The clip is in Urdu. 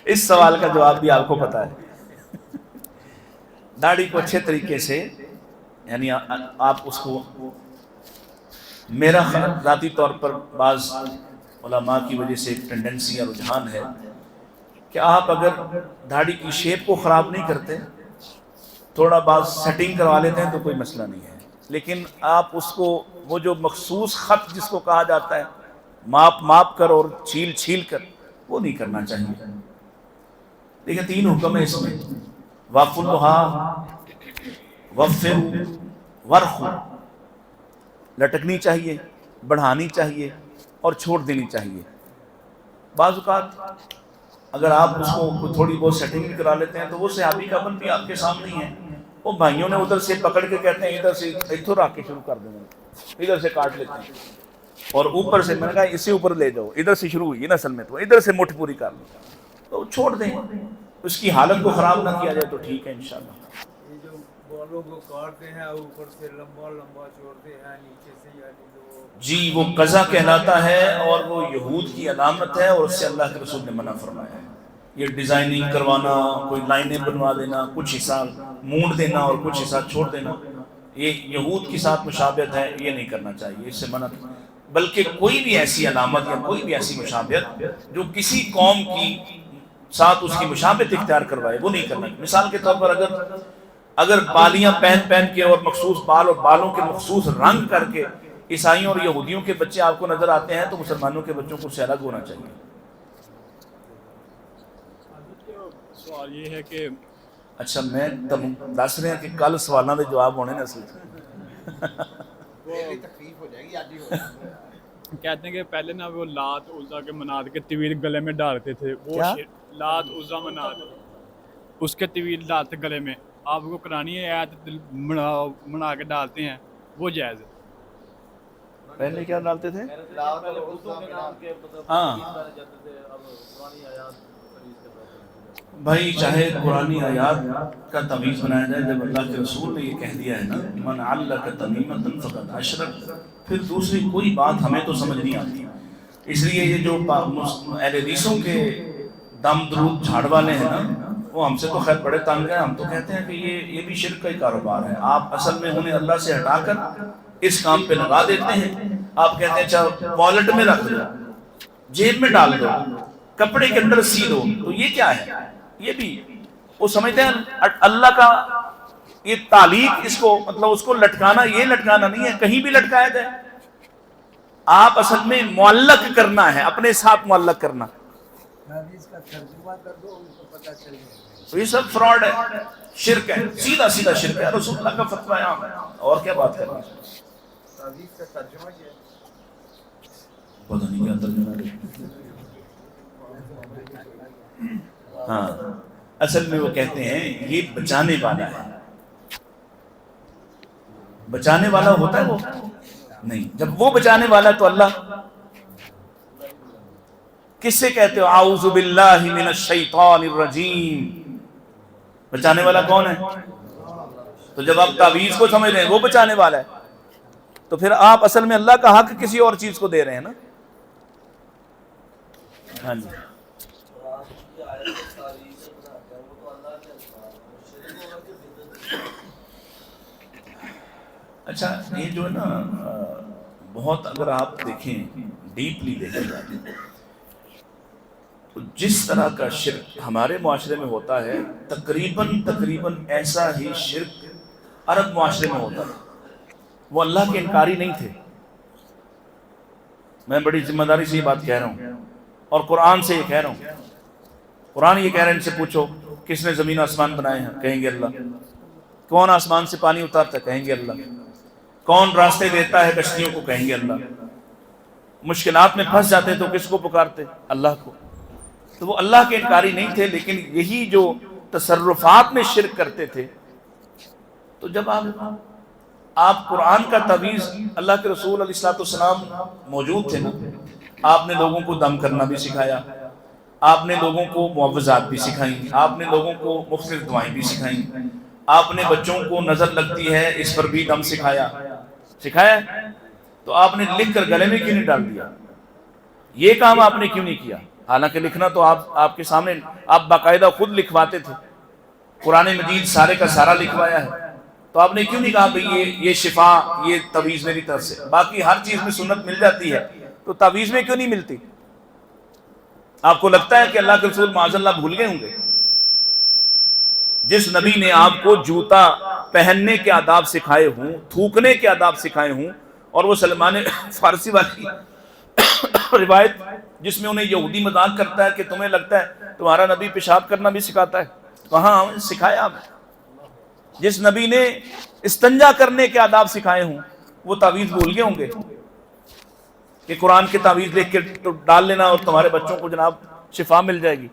اس سوال کا جواب بھی آپ کو پتا ہے. داڑھی کو اچھے طریقے سے یعنی آپ اس کو، میرا ذاتی طور پر بعض علماء کی وجہ سے ایک ٹینڈنسی یا رجحان ہے کہ آپ اگر داڑھی کی شیپ کو خراب نہیں کرتے، تھوڑا بعض سیٹنگ کروا لیتے ہیں تو کوئی مسئلہ نہیں ہے، لیکن آپ اس کو وہ جو مخصوص خط جس کو کہا جاتا ہے ماپ کر اور چھیل کر، وہ نہیں کرنا چاہیے. دیکھیں 3 حکم ہے اس میں: وَفُلُّهَا وَفِّرُ وَرْخُ، لٹکنی چاہیے، بڑھانی چاہیے اور چھوڑ دینی چاہیے. بعض اوقات اگر آپ اس کو تھوڑی بہت سیٹنگ بھی کرا لیتے ہیں تو وہ صحابی کا عمل بھی آپ کے سامنے ہی ہے. وہ بھائیوں نے ادھر سے پکڑ کے کہتے ہیں ادھر سے ادھر آ کے شروع کر دینا، ادھر سے کاٹ لیتے ہیں اور اوپر سے، میں نے کہا اس سے اوپر لے جاؤ، ادھر سے شروع ہوئی نا اصل میں، تو ادھر سے مٹھ پوری کر لو تو چھوڑ دیں، اس کی حالت کو خراب نہ کیا جائے تو ٹھیک ہے انشاءاللہ. یہ جو بالوں کو کاٹتے ہیں اوپر سے لمبا لمبا چھوڑتے ہیں نیچے سے، یعنی جی وہ قضا کہلاتا ہے اور وہ یہود کی علامت ہے، اور اس سے اللہ کے رسول نے منع فرمایا ہے. یہ ڈیزائننگ کروانا، کوئی لائنیں بنوا دینا، کچھ حصہ مونڈ دینا اور کچھ حصہ چھوڑ دینا، یہ یہود کے ساتھ مشابہت ہے، یہ نہیں کرنا چاہیے، اس سے منع. بلکہ کوئی بھی ایسی علامت یا کوئی بھی ایسی مشابہت جو کسی قوم کی ساتھ اس کی مشابہت اختیار کروائے وہ نہیں کرنا. مثال کے طور پر اگر بالیاں پہن کے اور مخصوص بال اور بالوں کے مخصوص رنگ کر کے عیسائیوں اور یہودیوں کے بچے آپ کو نظر آتے ہیں تو مسلمانوں کے بچوں کو اس سے الگ ہونا چاہیے. سوال یہ ہے کہ اچھا میں دس رہے ہیں کہ کل سوالوں کے جواب ہونے نا اصل کہتے ہیں کہ پہلے نا وہ لات عزا کے منات کے طویل گلے میں ڈالتے تھے، وہ لات عزا منات اس کے طویل ڈالتے گلے میں، آپ کو کرانی ہے آیت بنا کے ڈالتے ہیں، وہ جائز ہے. پہلے کیا ڈالتے تھے؟ ہاں بھائی چاہے قرآنی آیات کا تمیز بنایا جائے، جب اللہ کے رسول نے یہ کہہ دیا ہے نا من علق تمیمۃ فقد اشرک، پھر دوسری کوئی بات ہمیں تو سمجھ نہیں آتی. اس لیے یہ جو اہل حدیثوں کے دم درود جھاڑ والے ہیں نا، وہ ہم سے تو خیر بڑے تنگ ہیں. ہم تو کہتے ہیں کہ یہ بھی شرک کا ہی کاروبار ہے. آپ اصل میں انہیں اللہ سے ہٹا کر اس کام پہ لگا دیتے ہیں. آپ کہتے ہیں اچھا والٹ میں رکھ دو، جیب میں ڈال دو، کپڑے کے اندر سی دو، تو یہ کیا ہے؟ یہ بھی وہ سمجھتے ہیں اللہ کا یہ تعلیق، اس کو مطلب اس کو لٹکانا، یہ لٹکانا نہیں ہے، کہیں بھی لٹکایا جائے. آپ اصل میں معلق کرنا ہے، اپنے ساتھ معلق کرنا. تو یہ سب فراڈ ہے، شرک ہے، سیدھا سیدھا شرک ہے. رسول اللہ کا فتویٰ عام ہے، اور کیا بات کرنا ہے. پتہ نہیں کیا ترجمہ ہے. ہاں اصل میں وہ کہتے ہیں یہ بچانے والا ہے. بچانے والا ہوتا ہے وہ نہیں. جب وہ بچانے والا تو اللہ کس سے کہتے ہو اعوذ باللہ من الشیطان الرجیم، بچانے والا کون ہے؟ تو جب آپ تعویذ کو سمجھ رہے ہیں وہ بچانے والا ہے تو پھر آپ اصل میں اللہ کا حق کسی اور چیز کو دے رہے ہیں نا. ہاں جی اچھا یہ جو ہے نا بہت اگر آپ دیکھیں ڈیپلی دیکھیں جاتے تو جس طرح کا شرک ہمارے معاشرے میں ہوتا ہے تقریباً ایسا ہی شرک عرب معاشرے میں ہوتا تھا. وہ اللہ کے انکاری نہیں تھے. میں بڑی ذمہ داری سے یہ بات کہہ رہا ہوں اور قرآن سے یہ کہہ رہا ہوں. قرآن یہ کہہ رہے ہیں ان سے پوچھو کس نے زمین و آسمان بنائے ہیں؟ کہیں گے اللہ. کون آسمان سے پانی اتارتا ہے؟ کہیں گے اللہ. کون راستے دیتا ہے کشتیوں کو؟ کہیں گے اللہ. مشکلات میں پھنس جاتے تو کس کو پکارتے؟ اللہ کو. تو وہ اللہ کے انکاری نہیں تھے، لیکن یہی جو تصرفات میں شرک کرتے تھے. تو جب آپ قرآن کا تعویذ، اللہ کے رسول علیہ السلام موجود تھے نا، آپ نے لوگوں کو دم کرنا بھی سکھایا، آپ نے لوگوں کو معوذات بھی سکھائیں، آپ نے لوگوں کو مختلف دعائیں بھی سکھائیں، آپ نے بچوں کو نظر لگتی ہے اس پر بھی دم سکھایا. تو آپ نے لکھ کر گلے میں کیوں نہیں ڈال دیا؟ یہ کام آپ نے کیوں نہیں کیا؟ حالانکہ لکھنا تو آپ کے سامنے، آپ باقاعدہ خود لکھواتے تھے، قرآن مجید سارے کا سارا لکھوایا ہے، تو آپ نے کیوں نہیں کہا بھئی یہ شفا، یہ تعویذ میری طرف سے؟ باقی ہر چیز میں سنت مل جاتی ہے تو تعویذ میں کیوں نہیں ملتی؟ آپ کو لگتا ہے کہ اللہ کے رسول معاذ اللہ بھول گئے ہوں گے؟ جس نبی نے آپ کو جوتا پہننے کے آداب سکھائے ہوں، تھوکنے کے آداب سکھائے ہوں، اور وہ سلمان فارسی والی روایت جس میں انہیں یہودی مذاق کرتا ہے کہ تمہیں لگتا ہے تمہارا نبی پیشاب کرنا بھی سکھاتا ہے، کہاں سکھایا آپ؟ جس نبی نے استنجا کرنے کے آداب سکھائے ہوں وہ تعویذ بھول گئے ہوں گے کہ قرآن کے تعویذ لکھ کے ڈال لینا اور تمہارے بچوں کو جناب شفا مل جائے گی؟